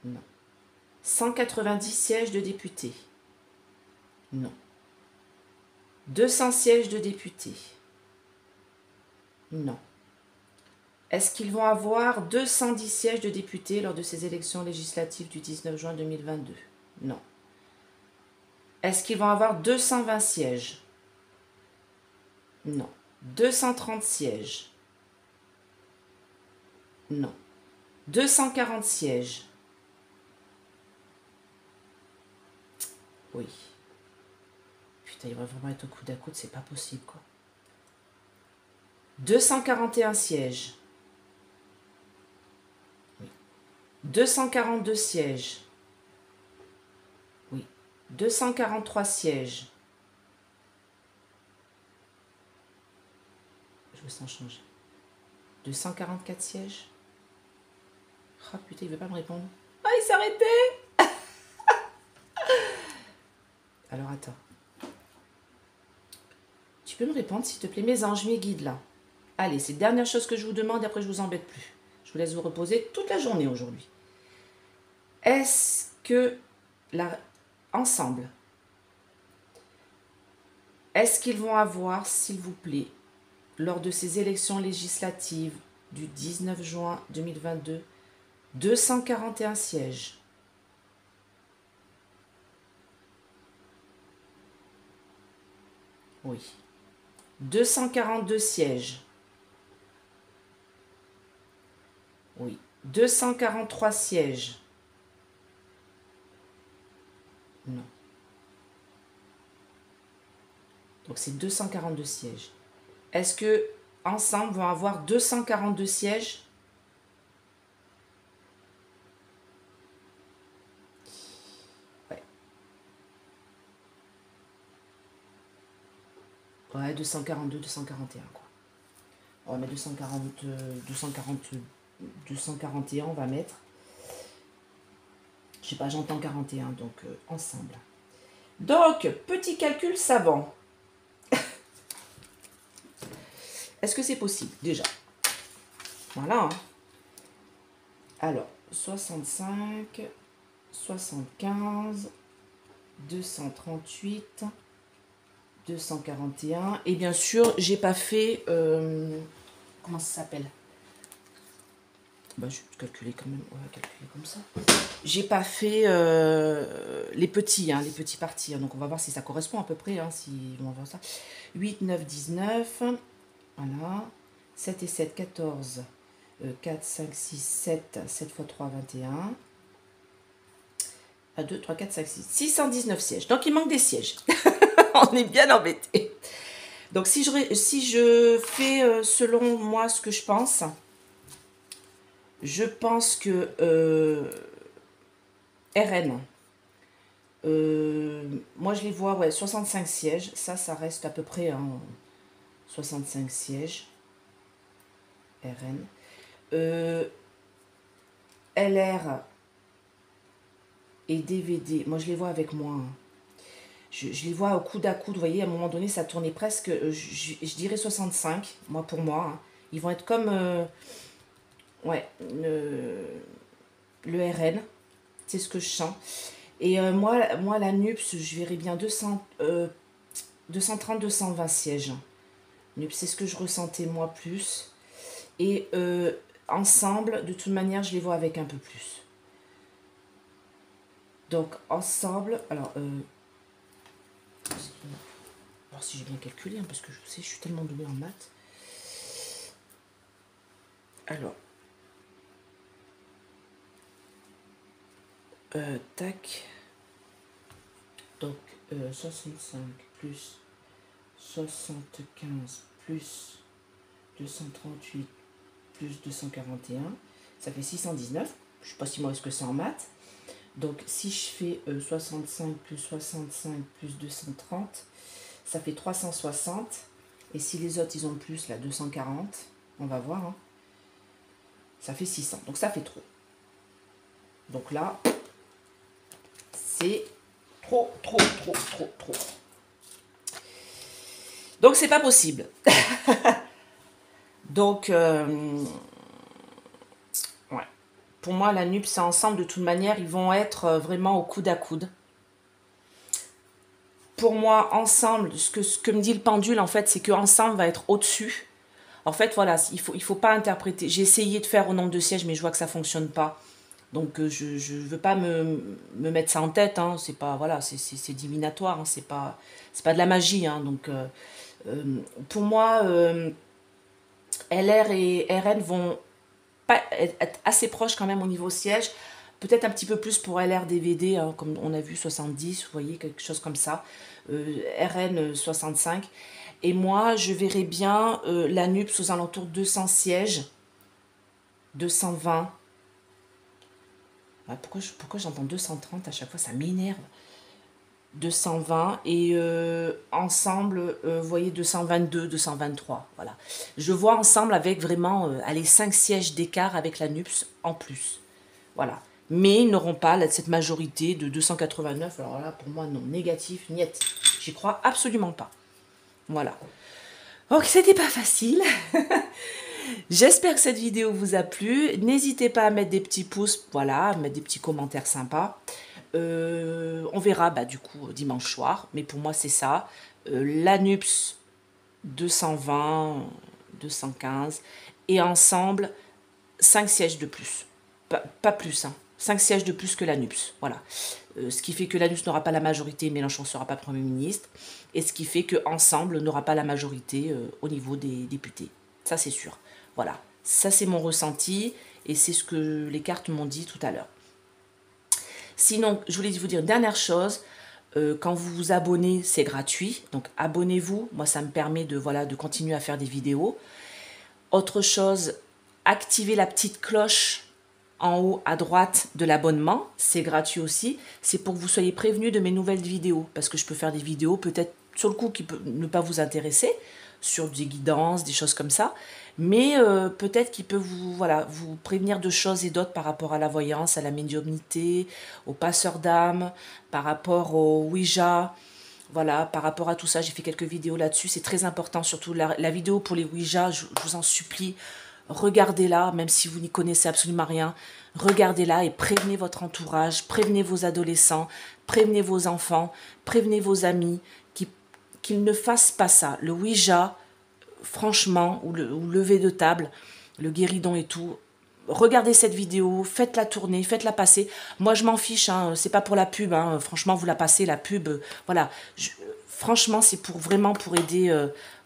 Non. 190 sièges de députés? Non. 200 sièges de députés? Non. Est-ce qu'ils vont avoir 210 sièges de députés lors de ces élections législatives du 19 juin 2022? Non. Est-ce qu'ils vont avoir 220 sièges? Non. 230 sièges? Non. 240 sièges? Oui. Putain, il va vraiment être au coude à coude, c'est pas possible, quoi. 241 sièges? Oui. 242 sièges? Oui. 243 sièges? Je me sens changer. 244 sièges? Ah putain, il veut pas me répondre. Ah, il s'est arrêté! Alors attends. Tu peux me répondre, s'il te plaît, mes anges, mes guides, là. Allez, c'est la dernière chose que je vous demande, et après je vous embête plus. Je vous laisse vous reposer toute la journée aujourd'hui. Est-ce que, ensemble, est-ce qu'ils vont avoir, s'il vous plaît, lors de ces élections législatives du 19 juin 2022, 241 sièges? Oui. 242 sièges? Oui. 243 sièges? Non. Donc c'est 242 sièges. Est-ce que ensemble vont avoir 242 sièges? Ouais. Ouais, 242, 241 quoi. On va mettre 241 on va mettre. Je sais pas, j'entends 41, donc ensemble. Donc, petit calcul savant. Est-ce que c'est possible, déjà? Voilà. Hein. Alors, 65, 75, 238, 241. Et bien sûr, j'ai pas fait... comment ça s'appelle? Bah, je vais calculer quand même. On va calculer comme ça. J'ai pas fait les petits, hein, les petits partis. Hein, donc, on va voir si ça correspond à peu près. Hein, si on va voir ça. 8, 9, 19. Voilà. 7 et 7, 14. 4, 5, 6, 7. 7 fois 3, 21. 1, 2, 3, 4, 5, 6. 619 sièges. Donc, il manque des sièges. On est bien embêtés. Donc, si je fais selon moi ce que je pense que RN, moi je les vois, ouais, 65 sièges. Ça reste à peu près 65 sièges. RN. LR et DVD, moi je les vois avec moi. Hein. Je les vois au coude à coude, vous voyez, à un moment donné, ça tournait presque, je dirais 65, moi pour moi. Hein. Ils vont être comme, ouais, le RN, c'est ce que je sens. Et moi, la NUPS, je verrais bien 230, 220 sièges. NUPS, c'est ce que je ressentais moi plus. Et ensemble, de toute manière, je les vois avec un peu plus. Donc, ensemble, alors si j'ai bien calculé, hein, parce que je sais, je suis tellement douée en maths. Alors, tac. Donc, 65 plus 75 plus 238 plus 241, ça fait 619. Je ne sais pas si moi est-ce que c'est en maths. Donc, si je fais 65 plus 65 plus 230, ça fait 360. Et si les autres, ils ont plus, là, 240, on va voir. Hein, ça fait 600. Donc, ça fait trop. Donc là, c'est trop. Donc, c'est pas possible. Donc, ouais. Pour moi, la NUPS, c'est ensemble, de toute manière, ils vont être vraiment au coude à coude. Pour moi, ensemble, ce que me dit le pendule, en fait, c'est qu'ensemble va être au-dessus. En fait, voilà, il faut pas interpréter. J'ai essayé de faire au nombre de sièges, mais je vois que ça fonctionne pas. Donc, je ne veux pas me mettre ça en tête. Hein. C'est pas, voilà, c'est divinatoire. Hein. C'est pas de la magie. Hein. Donc, euh, pour moi, LR et RN vont pas être assez proches quand même au niveau siège. Peut-être un petit peu plus pour LR DVD, hein, comme on a vu 70, vous voyez, quelque chose comme ça. RN 65. Et moi, je verrais bien la NUPS aux alentours de 200 sièges, 220. Ouais, pourquoi j'entends 230 à chaque fois, ça m'énerve. 220 et ensemble, vous voyez, 222, 223. Voilà. Je vois ensemble avec vraiment, allez, 5 sièges d'écart avec la NUPS en plus. Voilà. Mais ils n'auront pas cette majorité de 289. Alors là, pour moi, non. Négatif, niet. J'y crois absolument pas. Voilà. Donc, c'était pas facile. J'espère que cette vidéo vous a plu. N'hésitez pas à mettre des petits pouces, voilà, à mettre des petits commentaires sympas. On verra bah, du coup dimanche soir. Mais pour moi, c'est ça. L'ANUPS 220, 215. Et ensemble, 5 sièges de plus. Pas plus, hein. 5 sièges de plus que l'ANUPS. Voilà. Ce qui fait que l'ANUPS n'aura pas la majorité, Mélenchon ne sera pas Premier ministre. Et ce qui fait qu'ensemble, n'aura pas la majorité au niveau des députés. Ça, c'est sûr. Voilà. Ça, c'est mon ressenti. Et c'est ce que les cartes m'ont dit tout à l'heure. Sinon, je voulais vous dire une dernière chose. Quand vous vous abonnez, c'est gratuit. Donc, abonnez-vous. Moi, ça me permet de, voilà, de continuer à faire des vidéos. Autre chose, activez la petite cloche en haut à droite de l'abonnement, c'est gratuit aussi, c'est pour que vous soyez prévenus de mes nouvelles vidéos, parce que je peux faire des vidéos peut-être sur le coup qui peut ne pas vous intéresser, sur des guidances, des choses comme ça, mais peut-être qu'il peut vous, voilà, vous prévenir de choses et d'autres par rapport à la voyance, à la médiumnité, aux passeurs d'âme, par rapport au Ouija, voilà, par rapport à tout ça, j'ai fait quelques vidéos là-dessus, c'est très important, surtout la vidéo pour les Ouija, je vous en supplie, regardez-la, même si vous n'y connaissez absolument rien, regardez-la et prévenez votre entourage, prévenez vos adolescents, prévenez vos enfants, prévenez vos amis, qu'ils ne fassent pas ça. Le Ouija, franchement, ou le lever de table, le guéridon et tout, regardez cette vidéo, faites-la tourner, faites-la passer. Moi, je m'en fiche, hein, c'est pas pour la pub, hein, franchement, vous la passez, la pub, voilà. Franchement, c'est pour vraiment pour aider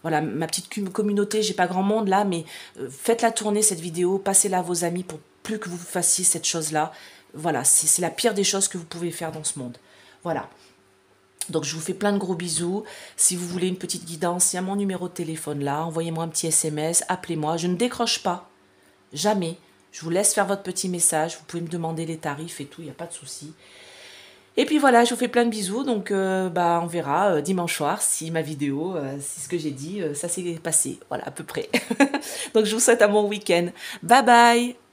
voilà, ma petite communauté. J'ai pas grand monde là, mais faites-la tourner cette vidéo, passez-la à vos amis pour plus que vous fassiez cette chose-là. Voilà, c'est la pire des choses que vous pouvez faire dans ce monde. Voilà. Donc, je vous fais plein de gros bisous. Si vous voulez une petite guidance, il y a mon numéro de téléphone là. Envoyez-moi un petit SMS, appelez-moi. Je ne décroche pas. Jamais. Je vous laisse faire votre petit message. Vous pouvez me demander les tarifs et tout, il n'y a pas de souci. Et puis voilà, je vous fais plein de bisous. Donc, bah, on verra dimanche soir si ma vidéo, si ce que j'ai dit, ça s'est passé. Voilà, à peu près. Donc, je vous souhaite un bon week-end. Bye bye!